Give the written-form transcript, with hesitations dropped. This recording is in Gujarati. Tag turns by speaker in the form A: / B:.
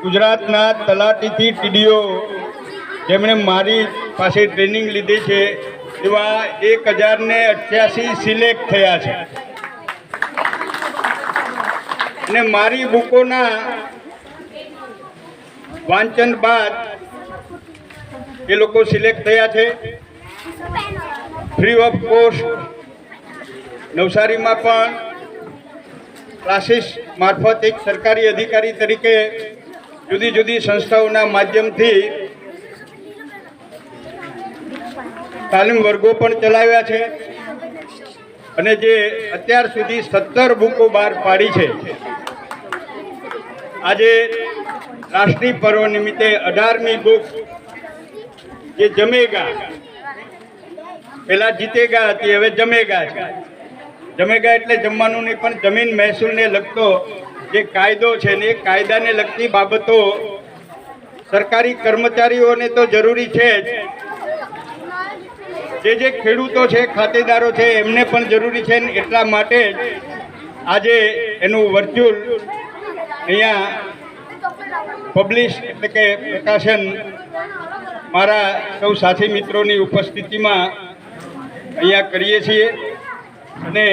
A: ગુજરાતના તલાટીથી ટીડીઓ જેમણે મારી પાસે ટ્રેનિંગ લીધી છે એવા 1088 સિલેક્ટ થયા છે અને મારી બુકોના વાંચન બાદ એ લોકો સિલેક્ટ થયા છે। ફ્રી ઓફ કોસ્ટ નવસારીમાં પણ ક્લાસીસ મારફત એક સરકારી અધિકારી તરીકે જુદી જુદી સંસ્થાઓના માધ્યમથી તાલીમ વર્ગો પણ ચલાવ્યા છે અને જે અત્યાર સુધી 17 બુકો બહાર પાડી છે। આજે રાષ્ટ્રીય પર્વ નિમિત્તે 18મી બુક જે જમેગા, પહેલા જીતેગા હતી, હવે જમેગા છે। જમેગા એટલે જમવાનું નહીં પણ જમીન મહેસૂલને લગતો જે કાયદો છે ને એ કાયદાને લગતી બાબતો સરકારી કર્મચારીઓને તો જરૂરી છે જ, જે ખેડૂતો છે, ખાતેદારો છે એમને પણ જરૂરી છે ને એટલા માટે આજે એનું વર્ચ્યુઅલ અહીંયા પબ્લિશ એટલે કે પ્રકાશન મારા સૌ સાથી મિત્રોની ઉપસ્થિતિમાં અહીંયા કરીએ છીએ અને